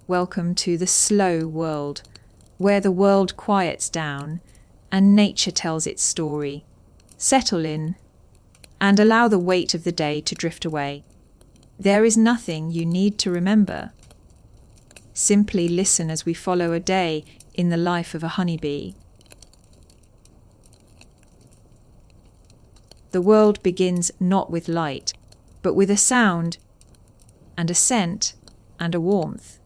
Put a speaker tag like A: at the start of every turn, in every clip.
A: welcome to the slow world, where the world quiets down and nature tells its story. Settle in and allow the weight of the day to drift away. There is nothing you need to remember. Simply listen as we follow a day in the life of a honeybee. The world begins not with light, but with a sound and a scent and a warmth.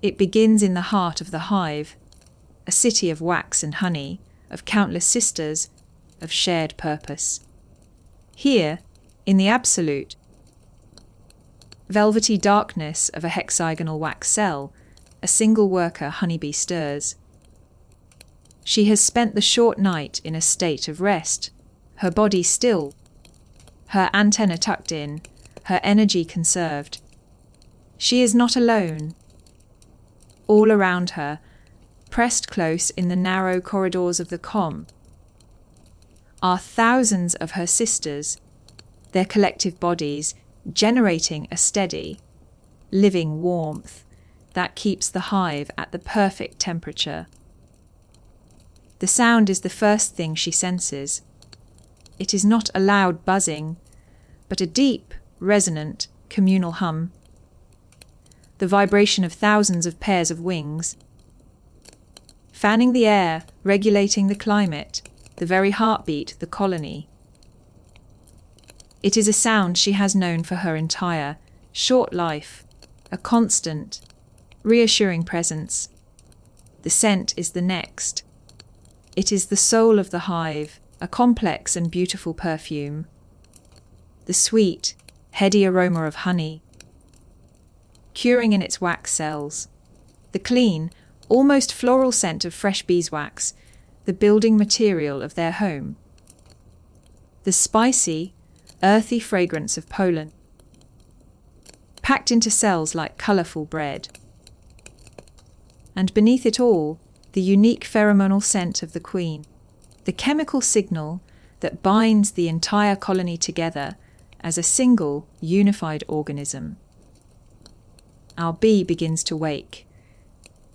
A: It begins in the heart of the hive, a city of wax and honey, of countless sisters, of shared purpose. Here, in the absolute, velvety darkness of a hexagonal wax cell, a single worker honeybee stirs. She has spent the short night in a state of rest, her body still, her antenna tucked in, her energy conserved. She is not alone. All around her, pressed close in the narrow corridors of the comm, are thousands of her sisters, their collective bodies generating a steady, living warmth that keeps the hive at the perfect temperature. The sound is the first thing she senses. It is not a loud buzzing, but a deep, resonant, communal hum. The vibration of thousands of pairs of wings, fanning the air, regulating the climate, the very heartbeat, the colony. It is a sound she has known for her entire, short life, a constant, reassuring presence. The scent is the next. It is the soul of the hive, a complex and beautiful perfume. The sweet, heady aroma of honey, curing in its wax cells. The clean, almost floral scent of fresh beeswax, the building material of their home. The spicy, earthy fragrance of pollen, packed into cells like colourful bread. And beneath it all, the unique pheromonal scent of the queen, the chemical signal that binds the entire colony together as a single, unified organism. Our bee begins to wake.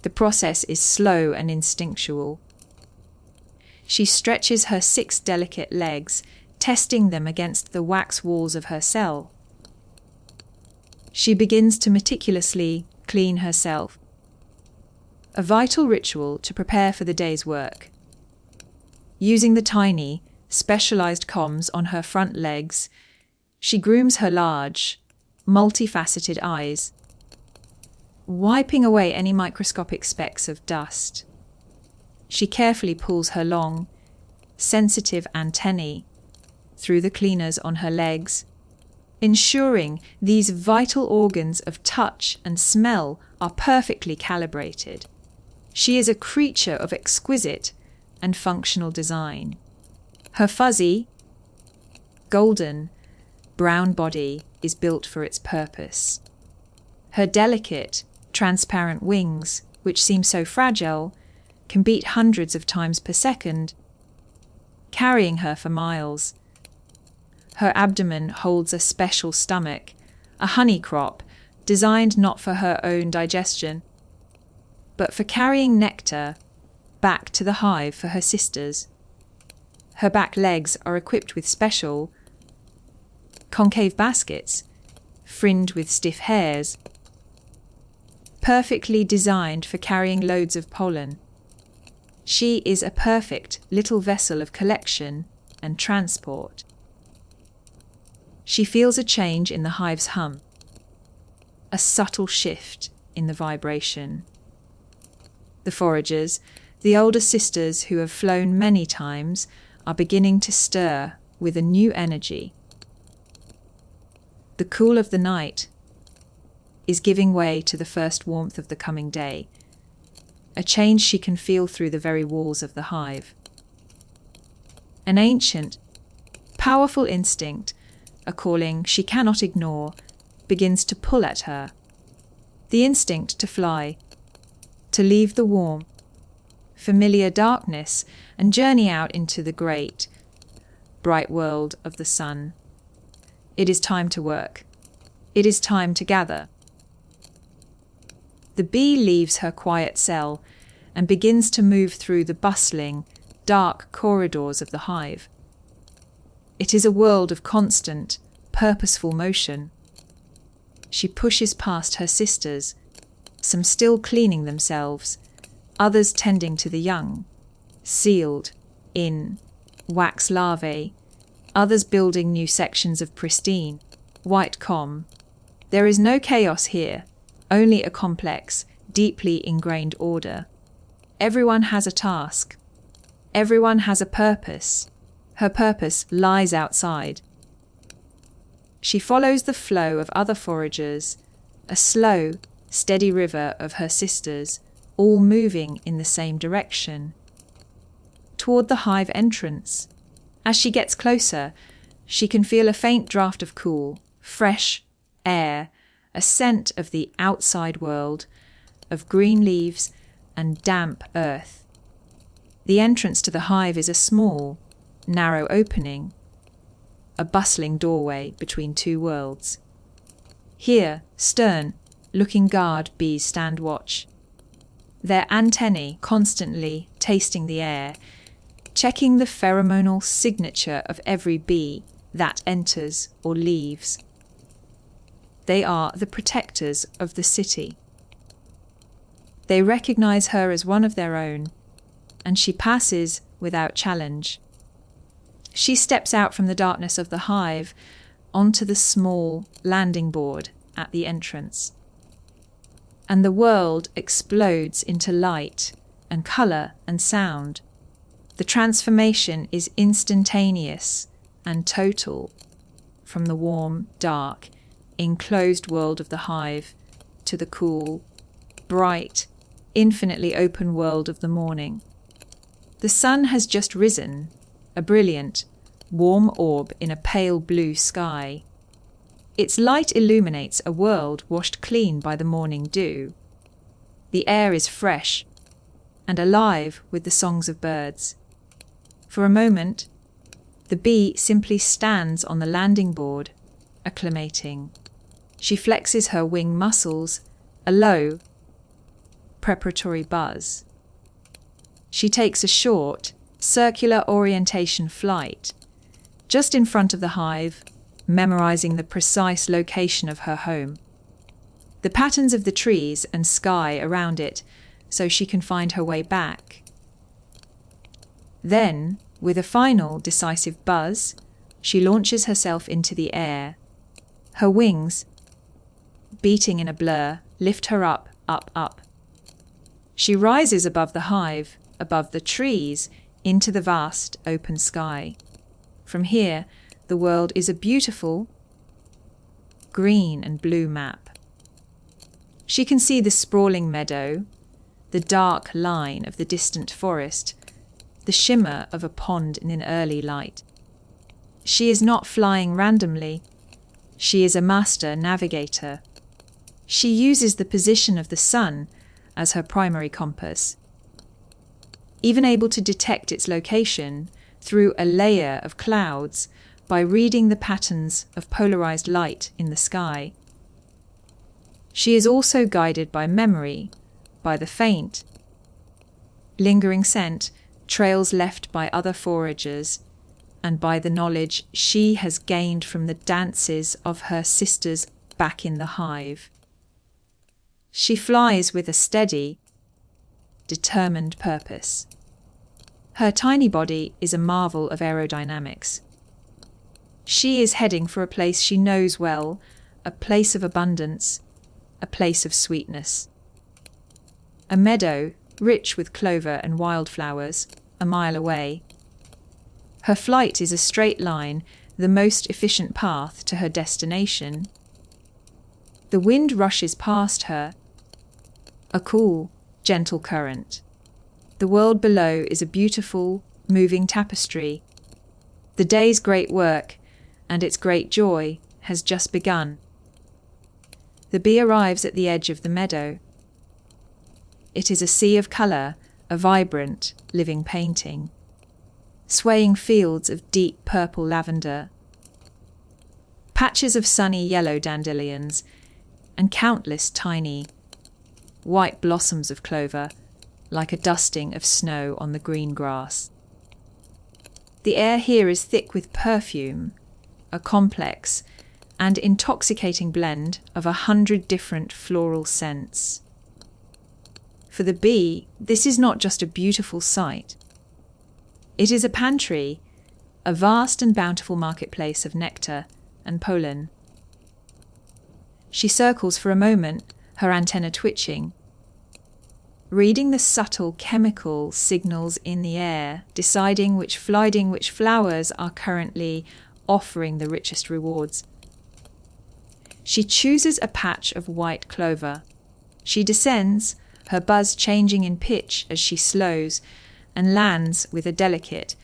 A: The process is slow and instinctual. She stretches her 6 delicate legs, testing them against the wax walls of her cell. She begins to meticulously clean herself, a vital ritual to prepare for the day's work. Using the tiny, specialized comms on her front legs, she grooms her large, multifaceted eyes, wiping away any microscopic specks of dust. She carefully pulls her long, sensitive antennae through the cleaners on her legs, ensuring these vital organs of touch and smell are perfectly calibrated. She is a creature of exquisite and functional design. Her fuzzy, golden, brown body is built for its purpose. Her delicate, transparent wings, which seem so fragile, can beat hundreds of times per second, carrying her for miles. Her abdomen holds a special stomach, a honey crop designed not for her own digestion, but for carrying nectar back to the hive for her sisters. Her back legs are equipped with special, concave baskets, fringed with stiff hairs, perfectly designed for carrying loads of pollen. She is a perfect little vessel of collection and transport. She feels a change in the hive's hum, a subtle shift in the vibration. The foragers, the older sisters who have flown many times, are beginning to stir with a new energy. The cool of the night is giving way to the first warmth of the coming day, a change she can feel through the very walls of the hive. An ancient, powerful instinct, a calling she cannot ignore, begins to pull at her. The instinct to fly, to leave the warm, familiar darkness and journey out into the great, bright world of the sun. It is time to work. It is time to gather. The bee leaves her quiet cell and begins to move through the bustling, dark corridors of the hive. It is a world of constant, purposeful motion. She pushes past her sisters, some still cleaning themselves, others tending to the young, sealed in wax larvae, others building new sections of pristine, white comb. There is no chaos here, only a complex, deeply ingrained order. Everyone has a task. Everyone has a purpose. Her purpose lies outside. She follows the flow of other foragers, a slow, steady river of her sisters, all moving in the same direction, toward the hive entrance. As she gets closer, she can feel a faint draft of cool, fresh air, a scent of the outside world, of green leaves and damp earth. The entrance to the hive is a small, narrow opening, a bustling doorway between two worlds. Here, stern, looking guard bees stand watch, their antennae constantly tasting the air, checking the pheromonal signature of every bee that enters or leaves. They are the protectors of the city. They recognize her as one of their own, and she passes without challenge. She steps out from the darkness of the hive onto the small landing board at the entrance. And the world explodes into light and colour and sound. The transformation is instantaneous and total, from the warm, dark, enclosed world of the hive to the cool, bright, infinitely open world of the morning. The sun has just risen, a brilliant, warm orb in a pale blue sky. Its light illuminates a world washed clean by the morning dew. The air is fresh and alive with the songs of birds. For a moment, the bee simply stands on the landing board, acclimating. She flexes her wing muscles, a low, preparatory buzz. She takes a short, circular orientation flight, just in front of the hive, memorizing the precise location of her home, the patterns of the trees and sky around it, so she can find her way back. Then, with a final decisive buzz, she launches herself into the air. Her wings, beating in a blur, lift her up, up, up. She rises above the hive, above the trees, into the vast open sky. From here, the world is a beautiful green and blue map. She can see the sprawling meadow, the dark line of the distant forest, the shimmer of a pond in an early light. She is not flying randomly. She is a master navigator. She uses the position of the sun as her primary compass, even able to detect its location through a layer of clouds by reading the patterns of polarized light in the sky. She is also guided by memory, by the faint, lingering scent, trails left by other foragers, and by the knowledge she has gained from the dances of her sisters back in the hive. She flies with a steady, determined purpose. Her tiny body is a marvel of aerodynamics. She is heading for a place she knows well, a place of abundance, a place of sweetness. A meadow, rich with clover and wildflowers, a mile away. Her flight is a straight line, the most efficient path to her destination. The wind rushes past her, a cool, gentle current. The world below is a beautiful, moving tapestry. The day's great work and its great joy has just begun. The bee arrives at the edge of the meadow. It is a sea of colour, a vibrant, living painting. Swaying fields of deep purple lavender, patches of sunny yellow dandelions, and countless tiny, white blossoms of clover, like a dusting of snow on the green grass. The air here is thick with perfume, a complex and intoxicating blend of 100 different floral scents. For the bee, this is not just a beautiful sight. It is a pantry, a vast and bountiful marketplace of nectar and pollen. She circles for a moment, her antenna twitching, reading the subtle chemical signals in the air, deciding which flowers are currently offering the richest rewards. She chooses a patch of white clover. She descends, her buzz changing in pitch as she slows, and lands with a delicate,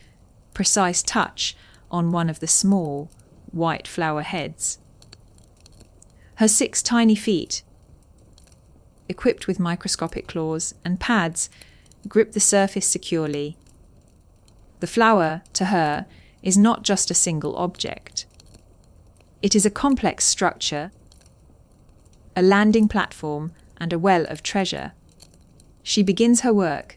A: precise touch on one of the small, white flower heads. Her 6 tiny feet, equipped with microscopic claws and pads, grip the surface securely. The flower, to her, is not just a single object. It is a complex structure, a landing platform, and a well of treasure. She begins her work.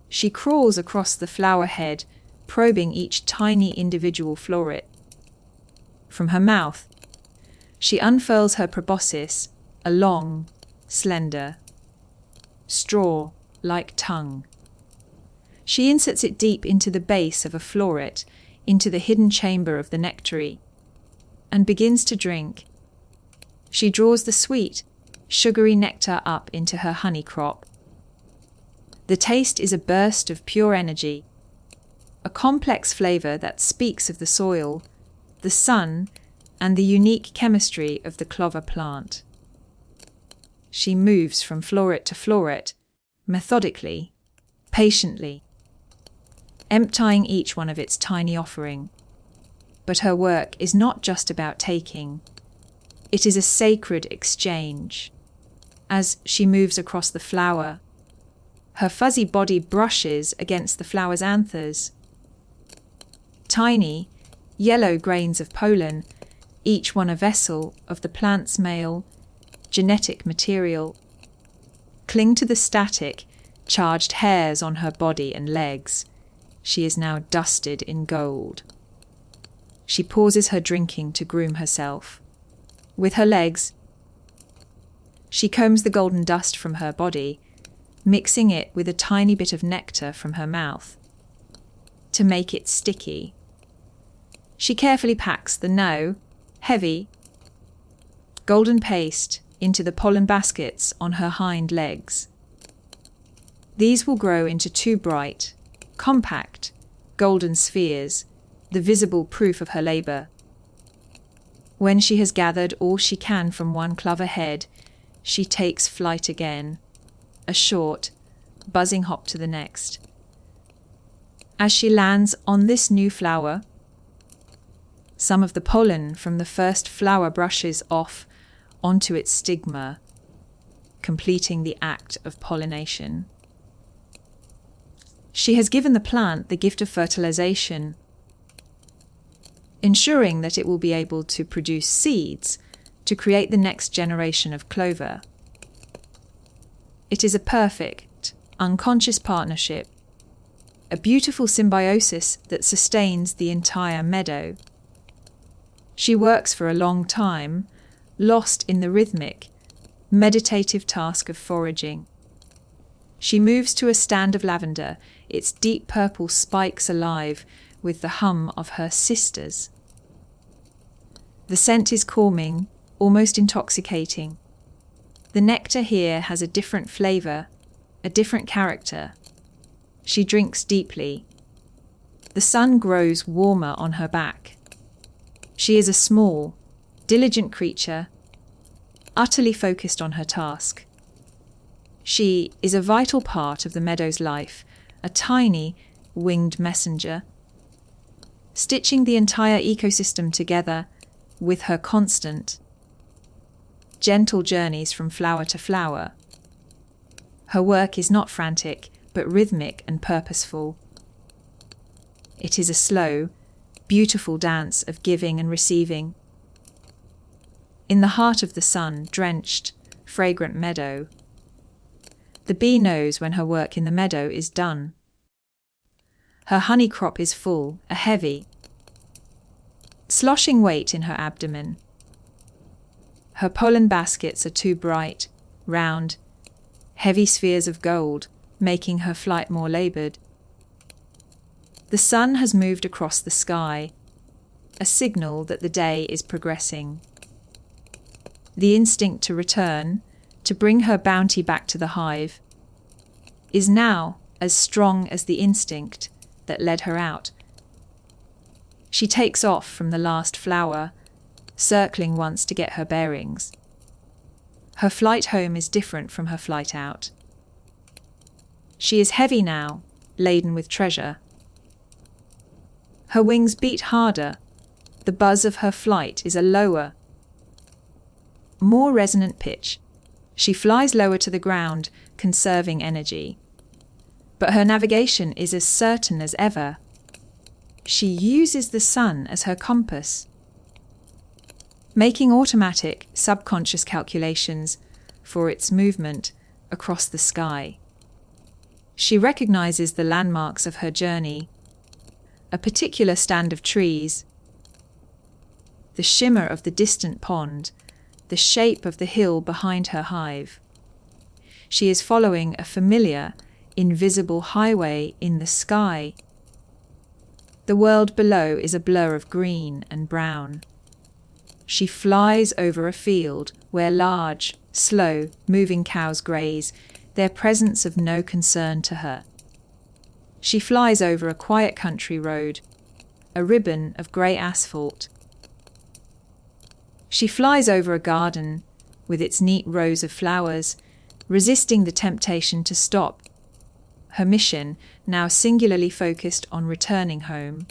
A: She crawls across the flower head, probing each tiny individual floret. From her mouth, she unfurls her proboscis, a long, slender, straw-like tongue. She inserts it deep into the base of a floret, into the hidden chamber of the nectary, and begins to drink. She draws the sweet, sugary nectar up into her honey crop. The taste is a burst of pure energy, a complex flavor that speaks of the soil, the sun, and the unique chemistry of the clover plant. She moves from floret to floret, methodically, patiently, emptying each one of its tiny offering. But her work is not just about taking. It is a sacred exchange. As she moves across the flower, her fuzzy body brushes against the flower's anthers. Tiny, yellow grains of pollen, each one a vessel of the plant's male, genetic material, cling to the static, charged hairs on her body and legs. She is now dusted in gold. She pauses her drinking to groom herself. With her legs, she combs the golden dust from her body, mixing it with a tiny bit of nectar from her mouth to make it sticky. She carefully packs the now heavy, golden paste into the pollen baskets on her hind legs. These will grow into 2 bright, compact, golden spheres, the visible proof of her labor. When she has gathered all she can from one clover head, she takes flight again, a short, buzzing hop to the next. As she lands on this new flower, some of the pollen from the first flower brushes off onto its stigma, completing the act of pollination. She has given the plant the gift of fertilization, ensuring that it will be able to produce seeds to create the next generation of clover. It is a perfect, unconscious partnership, a beautiful symbiosis that sustains the entire meadow. She works for a long time, lost in the rhythmic, meditative task of foraging. She moves to a stand of lavender, its deep purple spikes alive with the hum of her sisters. The scent is calming, almost intoxicating. The nectar here has a different flavor, a different character. She drinks deeply. The sun grows warmer on her back. She is a small, diligent creature, utterly focused on her task. She is a vital part of the meadow's life, a tiny, winged messenger, stitching the entire ecosystem together with her constant, gentle journeys from flower to flower. Her work is not frantic, but rhythmic and purposeful. It is a slow, beautiful dance of giving and receiving. In the heart of the sun-drenched, fragrant meadow, The bee knows when her work in the meadow is done. Her honey crop is full, a heavy, sloshing weight in her abdomen. Her pollen baskets are two bright, round, heavy spheres of gold, making her flight more laboured. The sun has moved across the sky, a signal that the day is progressing. The instinct to return, to bring her bounty back to the hive, is now as strong as the instinct that led her out. She takes off from the last flower, circling once to get her bearings. Her flight home is different from her flight out. She is heavy now, laden with treasure. Her wings beat harder. The buzz of her flight is a lower, more resonant pitch. She flies lower to the ground, conserving energy. But her navigation is as certain as ever. She uses the sun as her compass, making automatic, subconscious calculations for its movement across the sky. She recognizes the landmarks of her journey, a particular stand of trees, the shimmer of the distant pond, the shape of the hill behind her hive. She is following a familiar, invisible highway in the sky. The world below is a blur of green and brown. She flies over a field where large, slow, moving cows graze, their presence of no concern to her. She flies over a quiet country road, a ribbon of grey asphalt. She flies over a garden with its neat rows of flowers, resisting the temptation to stop. Her mission now singularly focused on returning home.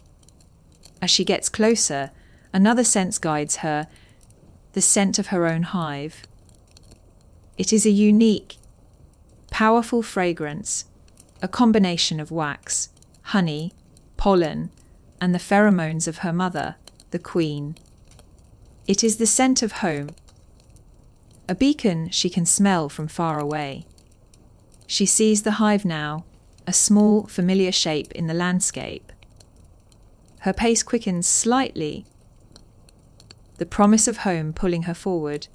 A: As she gets closer, another sense guides her, the scent of her own hive. It is a unique, powerful fragrance, a combination of wax, honey, pollen, and the pheromones of her mother, the queen. It is the scent of home, a beacon she can smell from far away. She sees the hive now, a small, familiar shape in the landscape. Her pace quickens slightly, the promise of home pulling her forward.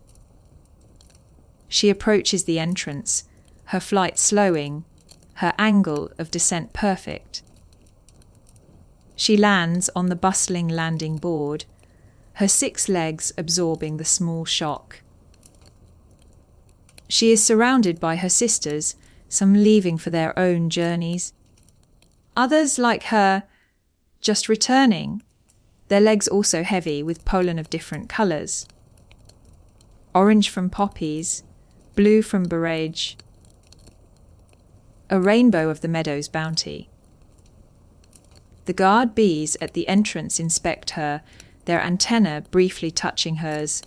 A: She approaches the entrance, her flight slowing, her angle of descent perfect. She lands on the bustling landing board, her 6 legs absorbing the small shock. She is surrounded by her sisters, some leaving for their own journeys. Others, like her, just returning, their legs also heavy with pollen of different colours. Orange from poppies, blue from borage, a rainbow of the meadow's bounty. The guard bees at the entrance inspect her, their antennae briefly touching hers,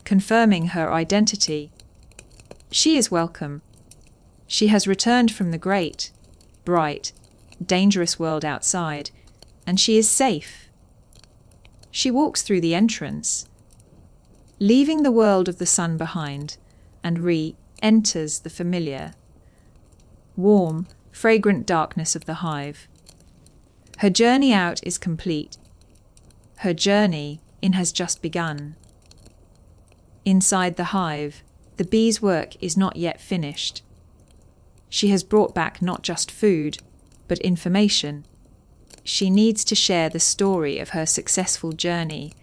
A: confirming her identity. She is welcome. She has returned from the great, bright, dangerous world outside, and she is safe. She walks through the entrance, leaving the world of the sun behind, and re-enters the familiar, warm, fragrant darkness of the hive. Her journey out is complete. Her journey in has just begun. Inside the hive, the bee's work is not yet finished. She has brought back not just food, but information. She needs to share the story of her successful journey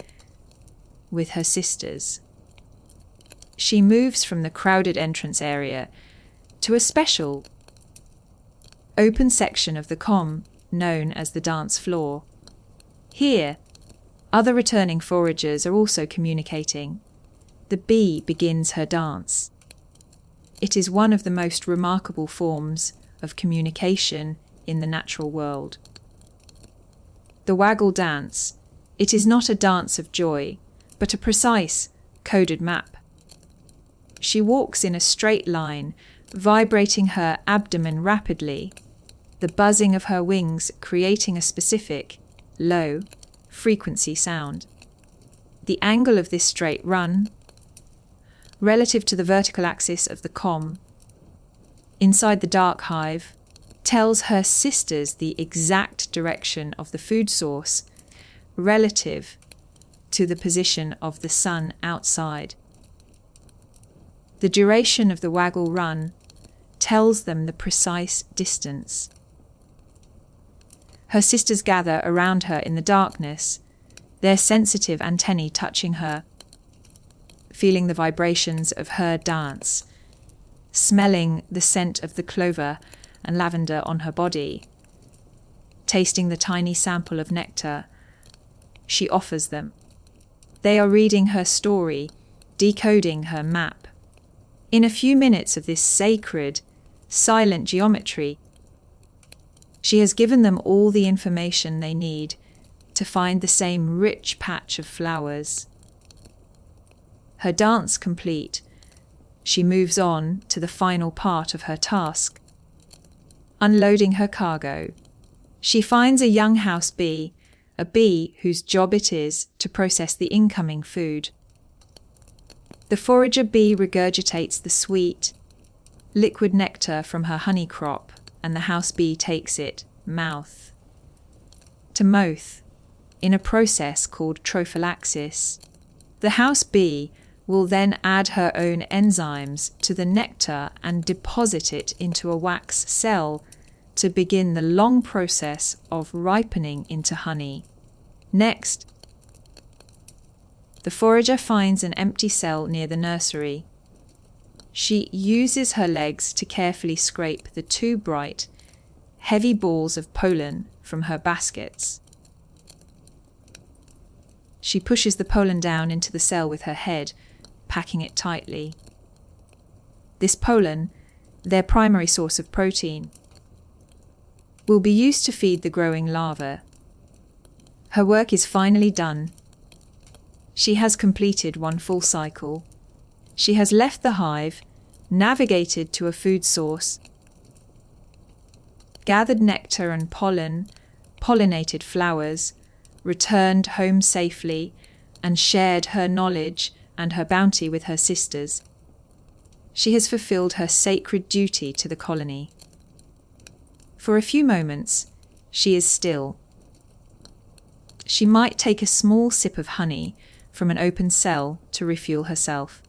A: with her sisters. She moves from the crowded entrance area to a special, open section of the comm known as the dance floor. Here, other returning foragers are also communicating. The bee begins her dance. It is one of the most remarkable forms of communication in the natural world. The waggle dance, it is not a dance of joy, but a precise, coded map. She walks in a straight line, vibrating her abdomen rapidly, the buzzing of her wings creating a specific, low, frequency sound. The angle of this straight run, relative to the vertical axis of the comm, inside the dark hive, tells her sisters the exact direction of the food source relative to the position of the sun outside. The duration of the waggle run tells them the precise distance. Her sisters gather around her in the darkness, their sensitive antennae touching her, feeling the vibrations of her dance, smelling the scent of the clover and lavender on her body, tasting the tiny sample of nectar she offers them. They are reading her story, decoding her map. In a few minutes of this sacred, silent geometry, she has given them all the information they need to find the same rich patch of flowers. Her dance complete, she moves on to the final part of her task. Unloading her cargo, she finds a young house bee, a bee whose job it is to process the incoming food. The forager bee regurgitates the sweet, liquid nectar from her honey crop, and the house bee takes it, mouth to mouth, in a process called trophallaxis. The house bee will then add her own enzymes to the nectar and deposit it into a wax cell to begin the long process of ripening into honey. Next, the forager finds an empty cell near the nursery. She uses her legs to carefully scrape the two bright, heavy balls of pollen from her baskets. She pushes the pollen down into the cell with her head, packing it tightly. This pollen, their primary source of protein, will be used to feed the growing larvae. Her work is finally done. She has completed one full cycle. She has left the hive, navigated to a food source, gathered nectar and pollen, pollinated flowers, returned home safely, and shared her knowledge and her bounty with her sisters. She has fulfilled her sacred duty to the colony. For a few moments, she is still. She might take a small sip of honey from an open cell to refuel herself.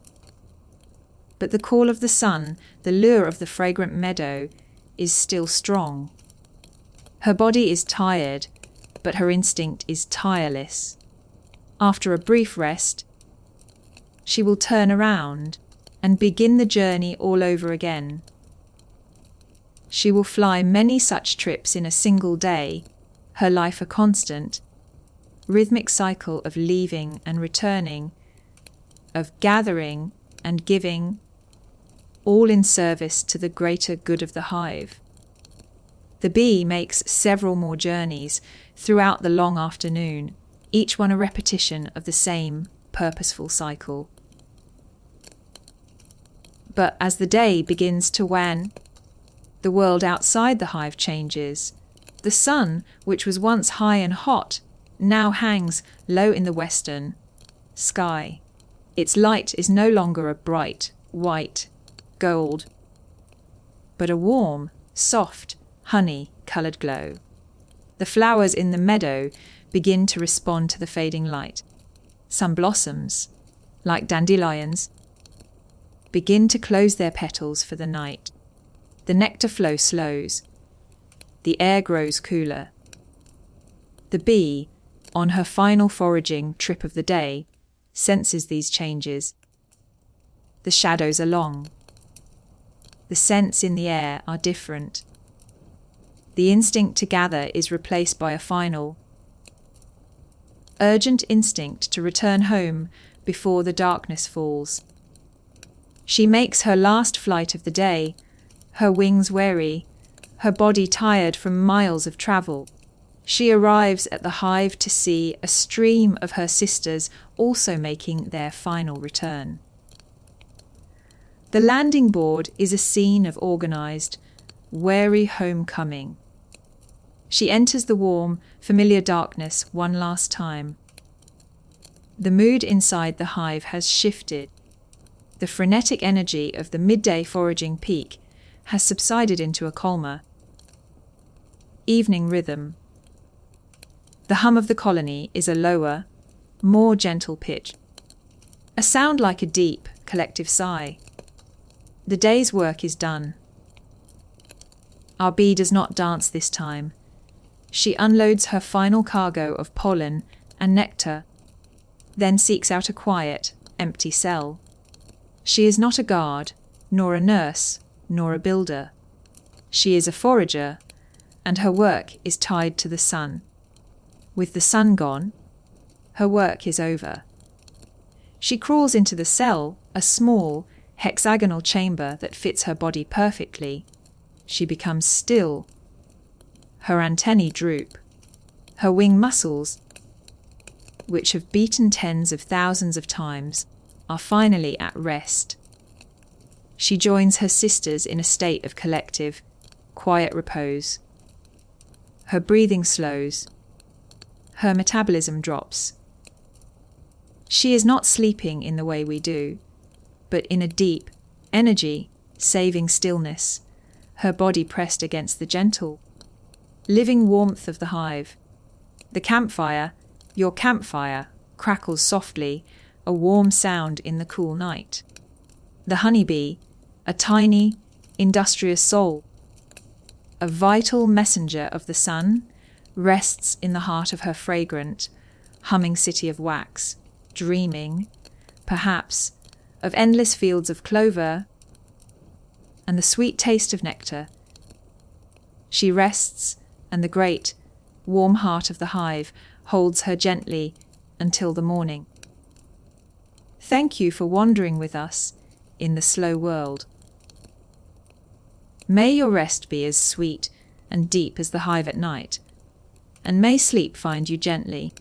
A: But the call of the sun, the lure of the fragrant meadow, is still strong. Her body is tired, but her instinct is tireless. After a brief rest, she will turn around and begin the journey all over again. She will fly many such trips in a single day, her life a constant, rhythmic cycle of leaving and returning, of gathering and giving, all in service to the greater good of the hive. The bee makes several more journeys throughout the long afternoon, each one a repetition of the same purposeful cycle. But as the day begins to wane, the world outside the hive changes. The sun, which was once high and hot, now hangs low in the western sky. Its light is no longer a bright, white, gold, but a warm, soft, honey-coloured glow. The flowers in the meadow begin to respond to the fading light. Some blossoms, like dandelions, begin to close their petals for the night. The nectar flow slows. The air grows cooler. The bee, on her final foraging trip of the day, senses these changes. The shadows are long. The scents in the air are different. The instinct to gather is replaced by a final, urgent instinct to return home before the darkness falls. She makes her last flight of the day, her wings weary, her body tired from miles of travel. She arrives at the hive to see a stream of her sisters also making their final return. The landing board is a scene of organised, wary homecoming. She enters the warm, familiar darkness one last time. The mood inside the hive has shifted. The frenetic energy of the midday foraging peak has subsided into a calmer, evening rhythm. The hum of the colony is a lower, more gentle pitch, a sound like a deep, collective sigh. The day's work is done. Our bee does not dance this time. She unloads her final cargo of pollen and nectar, then seeks out a quiet, empty cell. She is not a guard, nor a nurse, nor a builder. She is a forager, and her work is tied to the sun. With the sun gone, her work is over. She crawls into the cell, a small, hexagonal chamber that fits her body perfectly. She becomes still. Her antennae droop. Her wing muscles, which have beaten tens of thousands of times, are finally at rest. She joins her sisters in a state of collective, quiet repose. Her breathing slows. Her metabolism drops. She is not sleeping in the way we do, but in a deep, energy-saving stillness, her body pressed against the gentle, living warmth of the hive. The campfire, your campfire, crackles softly, a warm sound in the cool night. The honeybee, a tiny, industrious soul, a vital messenger of the sun, rests in the heart of her fragrant, humming city of wax, dreaming, perhaps, of endless fields of clover and the sweet taste of nectar. She rests, and the great, warm heart of the hive holds her gently until the morning. Thank you for wandering with us in the slow world. May your rest be as sweet and deep as the hive at night, and may sleep find you gently.